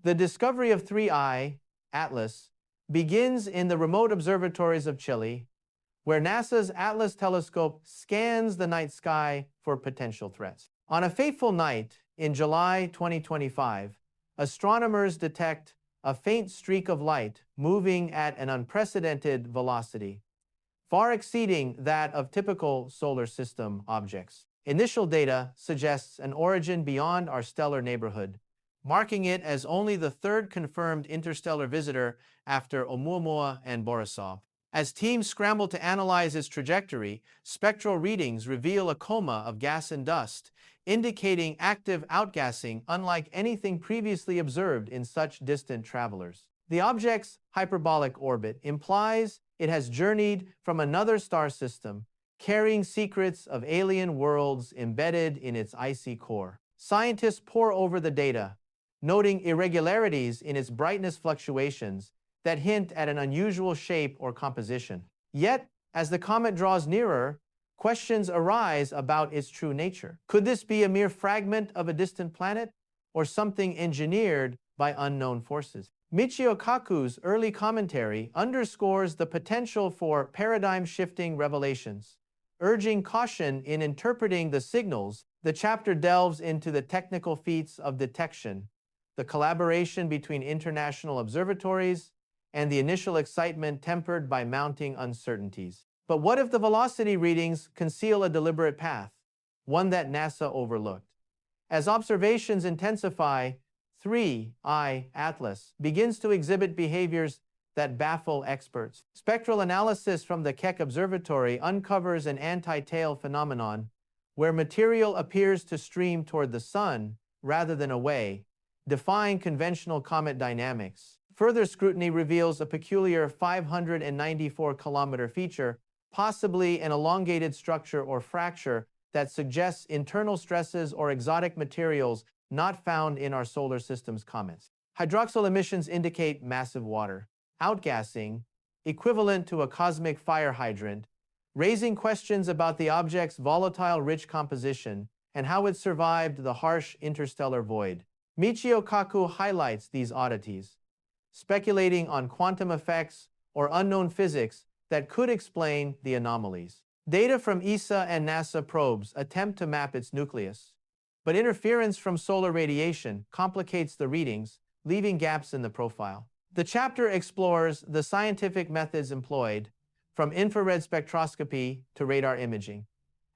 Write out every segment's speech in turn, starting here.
The discovery of 3I, Atlas, begins in the remote observatories of Chile, where NASA's Atlas telescope scans the night sky for potential threats. On a fateful night in July 2025, astronomers detect a faint streak of light moving at an unprecedented velocity, far exceeding that of typical solar system objects. Initial data suggests an origin beyond our stellar neighborhood, marking it as only the third confirmed interstellar visitor after Oumuamua and Borisov. As teams scramble to analyze its trajectory, spectral readings reveal a coma of gas and dust, indicating active outgassing unlike anything previously observed in such distant travelers. The object's hyperbolic orbit implies it has journeyed from another star system, carrying secrets of alien worlds embedded in its icy core. Scientists pore over the data, noting irregularities in its brightness fluctuations that hint at an unusual shape or composition. Yet, as the comet draws nearer, questions arise about its true nature. Could this be a mere fragment of a distant planet, or something engineered by unknown forces? Michio Kaku's early commentary underscores the potential for paradigm-shifting revelations. Urging caution in interpreting the signals, the chapter delves into the technical feats of detection, the collaboration between international observatories, and the initial excitement tempered by mounting uncertainties. But what if the velocity readings conceal a deliberate path, one that NASA overlooked? As observations intensify, 3I Atlas begins to exhibit behaviors that baffle experts. Spectral analysis from the Keck Observatory uncovers an anti-tail phenomenon where material appears to stream toward the sun rather than away, defying conventional comet dynamics. Further scrutiny reveals a peculiar 594-kilometer feature, possibly an elongated structure or fracture that suggests internal stresses or exotic materials not found in our solar system's comets. Hydroxyl emissions indicate massive water outgassing, equivalent to a cosmic fire hydrant, raising questions about the object's volatile rich composition and how it survived the harsh interstellar void. Michio Kaku highlights these oddities, speculating on quantum effects or unknown physics that could explain the anomalies. Data from ESA and NASA probes attempt to map its nucleus, but interference from solar radiation complicates the readings, leaving gaps in the profile. The chapter explores the scientific methods employed, from infrared spectroscopy to radar imaging,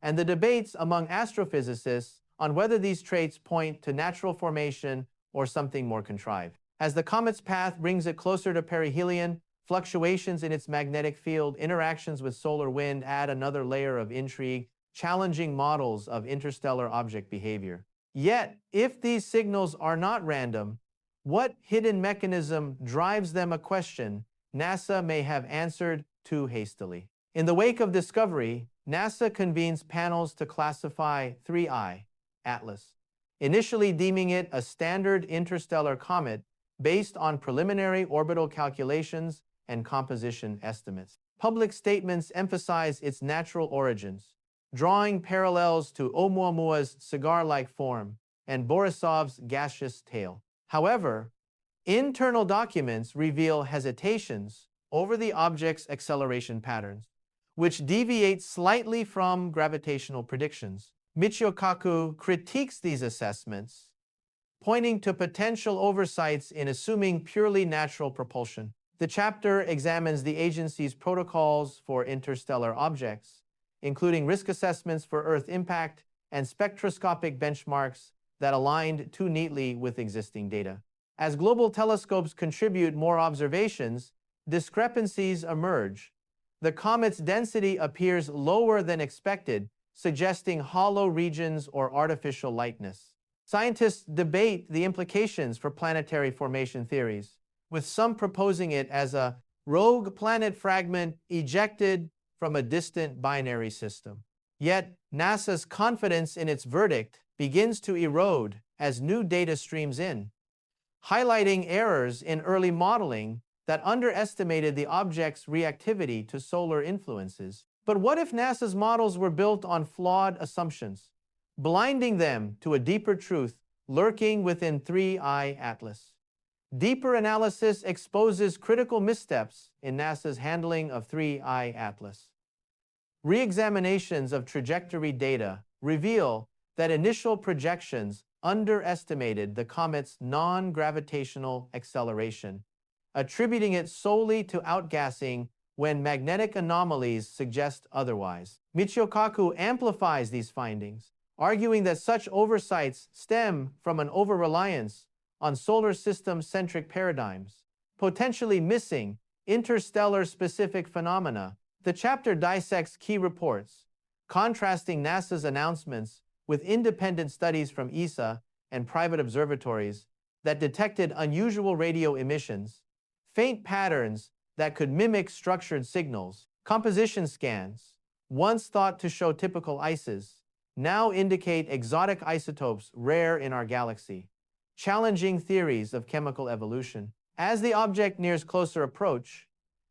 and the debates among astrophysicists on whether these traits point to natural formation or something more contrived. As the comet's path brings it closer to perihelion, fluctuations in its magnetic field, interactions with solar wind add another layer of intrigue, challenging models of interstellar object behavior. Yet, if these signals are not random, what hidden mechanism drives them? A question NASA may have answered too hastily. In the wake of discovery, NASA convenes panels to classify 3I, Atlas, initially deeming it a standard interstellar comet based on preliminary orbital calculations and composition estimates. Public statements emphasize its natural origins, drawing parallels to Oumuamua's cigar-like form and Borisov's gaseous tail. However, internal documents reveal hesitations over the object's acceleration patterns, which deviate slightly from gravitational predictions. Michio Kaku critiques these assessments, pointing to potential oversights in assuming purely natural propulsion. The chapter examines the agency's protocols for interstellar objects, including risk assessments for Earth impact and spectroscopic benchmarks that aligned too neatly with existing data. As global telescopes contribute more observations, discrepancies emerge. The comet's density appears lower than expected, suggesting hollow regions or artificial lightness. Scientists debate the implications for planetary formation theories, with some proposing it as a rogue planet fragment ejected from a distant binary system. Yet, NASA's confidence in its verdict begins to erode as new data streams in, highlighting errors in early modeling that underestimated the object's reactivity to solar influences. But what if NASA's models were built on flawed assumptions, blinding them to a deeper truth lurking within 3I Atlas? Deeper analysis exposes critical missteps in NASA's handling of 3I Atlas. Re-examinations of trajectory data reveal that initial projections underestimated the comet's non-gravitational acceleration, attributing it solely to outgassing when magnetic anomalies suggest otherwise. Michio Kaku amplifies these findings, arguing that such oversights stem from an over-reliance on solar system-centric paradigms, potentially missing interstellar-specific phenomena. The chapter dissects key reports, contrasting NASA's announcements with independent studies from ESA and private observatories that detected unusual radio emissions, faint patterns that could mimic structured signals. Composition scans, once thought to show typical ices, now indicate exotic isotopes rare in our galaxy, challenging theories of chemical evolution. As the object nears closer approach,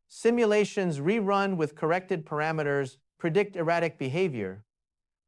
simulations rerun with corrected parameters predict erratic behavior,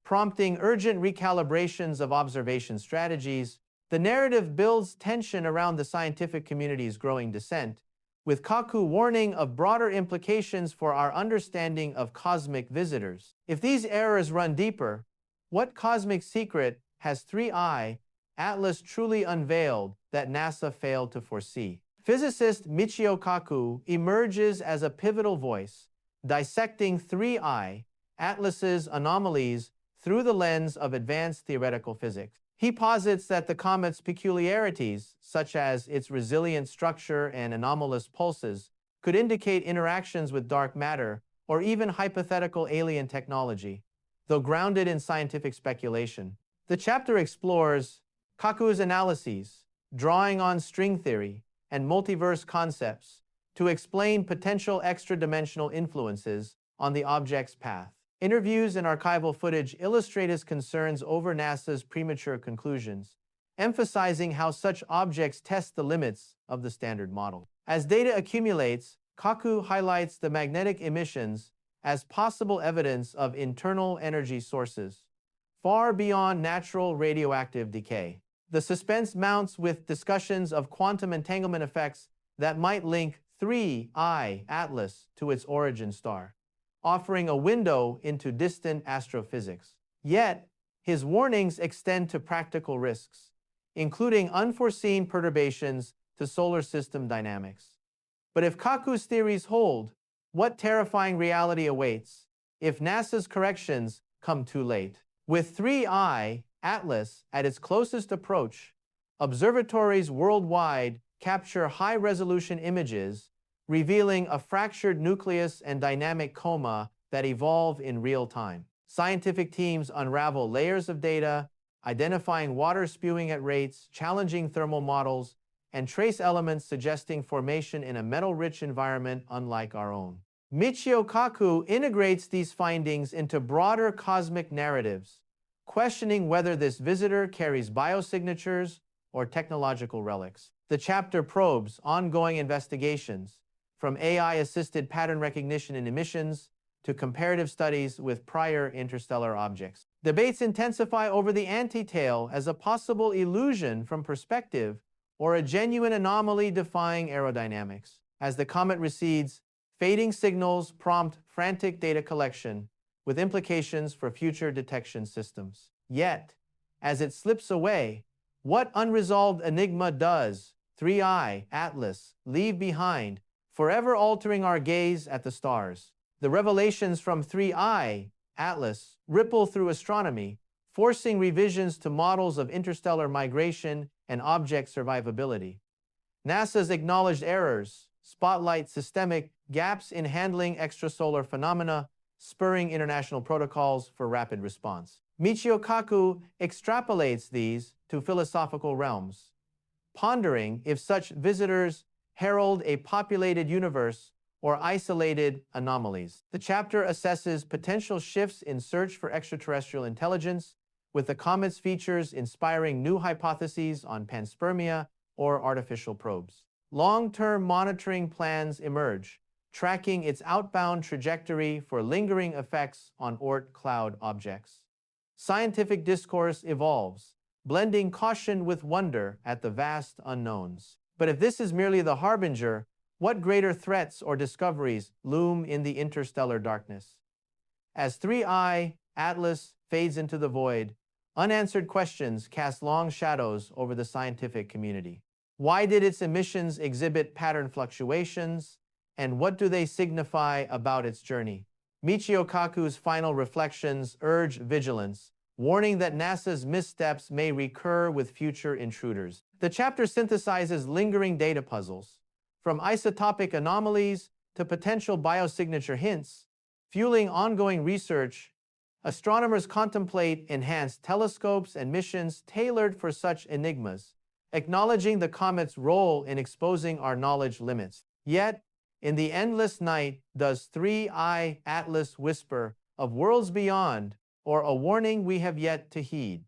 prompting urgent recalibrations of observation strategies. The narrative builds tension around the scientific community's growing dissent, with Kaku warning of broader implications for our understanding of cosmic visitors. If these errors run deeper, what cosmic secret has 3I Atlas truly unveiled that NASA failed to foresee? Physicist Michio Kaku emerges as a pivotal voice, dissecting 3I Atlas's anomalies through the lens of advanced theoretical physics. He posits that the comet's peculiarities, such as its resilient structure and anomalous pulses, could indicate interactions with dark matter or even hypothetical alien technology, though grounded in scientific speculation. The chapter explores Kaku's analyses, drawing on string theory and multiverse concepts to explain potential extra-dimensional influences on the object's path. Interviews and archival footage illustrate his concerns over NASA's premature conclusions, emphasizing how such objects test the limits of the standard model. As data accumulates, Kaku highlights the magnetic emissions as possible evidence of internal energy sources, far beyond natural radioactive decay. The suspense mounts with discussions of quantum entanglement effects that might link 3I Atlas to its origin star, offering a window into distant astrophysics. Yet, his warnings extend to practical risks, including unforeseen perturbations to solar system dynamics. But if Kaku's theories hold, what terrifying reality awaits if NASA's corrections come too late? With 3I Atlas at its closest approach, observatories worldwide capture high-resolution images revealing a fractured nucleus and dynamic coma that evolve in real time. Scientific teams unravel layers of data, identifying water spewing at rates, challenging thermal models, and trace elements suggesting formation in a metal-rich environment unlike our own. Michio Kaku integrates these findings into broader cosmic narratives, questioning whether this visitor carries biosignatures or technological relics. The chapter probes ongoing investigations, from AI-assisted pattern recognition in emissions to comparative studies with prior interstellar objects. Debates intensify over the anti-tail as a possible illusion from perspective or a genuine anomaly defying aerodynamics. As the comet recedes, fading signals prompt frantic data collection with implications for future detection systems. Yet, as it slips away, what unresolved enigma does 3I Atlas leave behind, forever altering our gaze at the stars? The revelations from 3I Atlas ripple through astronomy, forcing revisions to models of interstellar migration and object survivability. NASA's acknowledged errors spotlight systemic gaps in handling extrasolar phenomena, spurring international protocols for rapid response. Michio Kaku extrapolates these to philosophical realms, pondering if such visitors herald a populated universe or isolated anomalies. The chapter assesses potential shifts in search for extraterrestrial intelligence, with the comet's features inspiring new hypotheses on panspermia or artificial probes. Long-term monitoring plans emerge, tracking its outbound trajectory for lingering effects on Oort cloud objects. Scientific discourse evolves, blending caution with wonder at the vast unknowns. But if this is merely the harbinger, what greater threats or discoveries loom in the interstellar darkness? As 3I Atlas fades into the void, unanswered questions cast long shadows over the scientific community. Why did its emissions exhibit pattern fluctuations, and what do they signify about its journey? Michio Kaku's final reflections urge vigilance, warning that NASA's missteps may recur with future intruders. The chapter synthesizes lingering data puzzles, from isotopic anomalies to potential biosignature hints, fueling ongoing research. Astronomers contemplate enhanced telescopes and missions tailored for such enigmas, acknowledging the comet's role in exposing our knowledge limits. Yet, in the endless night, does 3I Atlas whisper of worlds beyond, or a warning we have yet to heed?